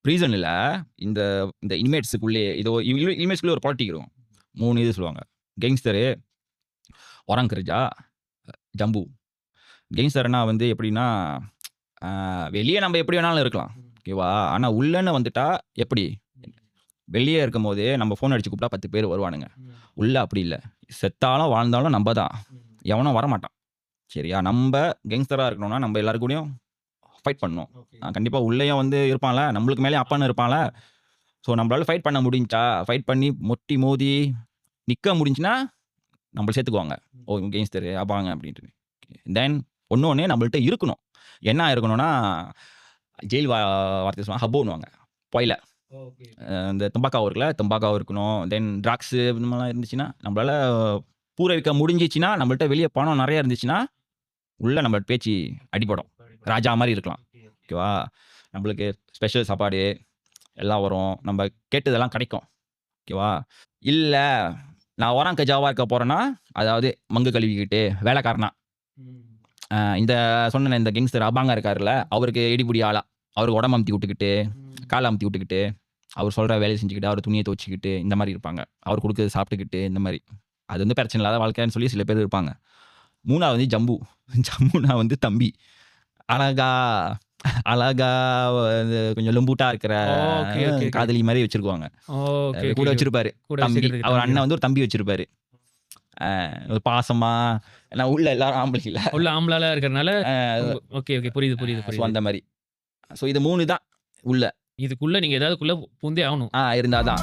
Reason இல்ல. இந்த இந்த இனிமேட்ஸுக்குள்ளே இதோ இனிமேட்ஸ்குள்ளே ஒரு பாலிடிக் இருக்கும். 3 இது சொல்லுவாங்க. கேங்ஸ்டரு, ஒராங் கர்ஜா, ஜம்பு. கேங்ஸ்டர்னா வந்து எப்படின்னா, வெளிய நம்ம எப்படி வேணாலும் இருக்கலாம். ஓகேவா? ஆனா உள்ளன்னு வந்துட்டா எப்படி? வெளிய இருக்கும்போது நம்ம ஃபோன் அடிச்சு கூப்பிட்டா 10 பேர் வருவானுங்க. உள்ள அப்படி இல்ல. செத்தாலும் வாழ்ந்தாலும் நம்ப தான். எவனும் வரமாட்டான். சரியா? நம்ப கேங்ஸ்டரா இருக்கணும்னா, நம்ம எல்லார் கூடயும் ஃபைட் பண்ணணும். கண்டிப்பா உள்ளேயும் வந்து இருப்பான்ல, நம்மளுக்கு மேலயும் அப்பான்னு இருப்பான்ல. ஸோ நம்மளால ஃபைட் பண்ண முடிஞ்சுச்சா, ஃபைட் பண்ணி முட்டி மோதி நிக்க முடிஞ்சுச்சுன்னா, நம்மள சேர்த்துக்குவாங்க. ஓ! இவன் கேங்ஸ்டரு வாங்க அப்படின்ட்டு. தென் இன்னொன்னு நம்மள்ட்ட இருக்கணும். என்ன இருக்கணும்னா, ஜெயில் வார்த்தை சொல்லுவாங்க, ஹப்போன்னுவாங்க. பொயல. இந்த தம்பாக்காவு இருக்குல்ல, தம்பாக்காவு இருக்கணும். தென் ட்ரக்ஸு இந்த மாதிரிலாம் இருந்துச்சுன்னா, நம்மளால பூரவிக்க முடிஞ்சிச்சுன்னா, நம்மள்ட்ட வெளிய பணம் நெறைய இருந்துச்சுன்னா, உள்ள நம்ம பேச்சு அடிபடும். ராஜா மாரி இருக்கலாம். ஓகேவா? நம்மளுக்கு ஸ்பெஷல் சாப்பாடு எல்லாம் வரும். நம்ம கேட்டதெல்லாம் கிடைக்கும். ஓகேவா? இல்ல, நான் ஒராங் கஜாவா இருக்க போறேன்னா, அதாவது மங்கு கழுவிக்கிட்டு, வேலைக்காரனா. இந்த சொன்னேனே இந்த கேங்ஸ்டர் அபாங்கா இருக்காருல்ல, அவருக்கு இடிபிடி ஆளா. அவருக்கு உடம்பு அமுத்தி விட்டுக்கிட்டு, கால அமுத்தி விட்டுக்கிட்டு, அவர் சொல்ற வேலைய செஞ்சுக்கிட்டு, அவர் துணிய துவச்சுக்கிட்டு, இந்த மாரி இருப்பாங்க. அவர் குடுக்கறத சாப்பிட்டுக்கிட்டு, இந்த மாரி. அது வந்து பிரச்சனை இல்லாத வாழ்க்கைன்னு சொல்லி சில பேர் இருப்பாங்க. 3வது வந்து ஜம்பு. ஜம்புனா வந்து தம்பி. அழகா அழகா கொஞ்சம் லம்பூட்டா இருக்கிற ஓகே, ஓகே, ஓகே. காதலி மாரி வச்சிருக்குவாங்க. ஓகே, ஓகே, கூட ஓகே. வச்சிருப்பாரு. கூட தம்பி. வச்சுக்கிறதுக்கு அவர் தம்பி. அண்ணன் வந்து ஒரு தம்பி வச்சிருப்பாரு. ஒரு பாசமா, ஏன்னா உள்ள எல்லாரும் ஆம்பளைங்கல்ல. உள்ள ஆம்பளாலாம் இருக்கிறனால அ ஓகே, ஓகே. புரியுது, புரியுது, ஸோ புரியுது. அந்த மாரி. ஸோ இது 3 தான் உள்ள. இதுக்குள்ள நீங்க ஏதாவதுக்குள்ள பூந்தே ஆகணும். இருந்தா தான்.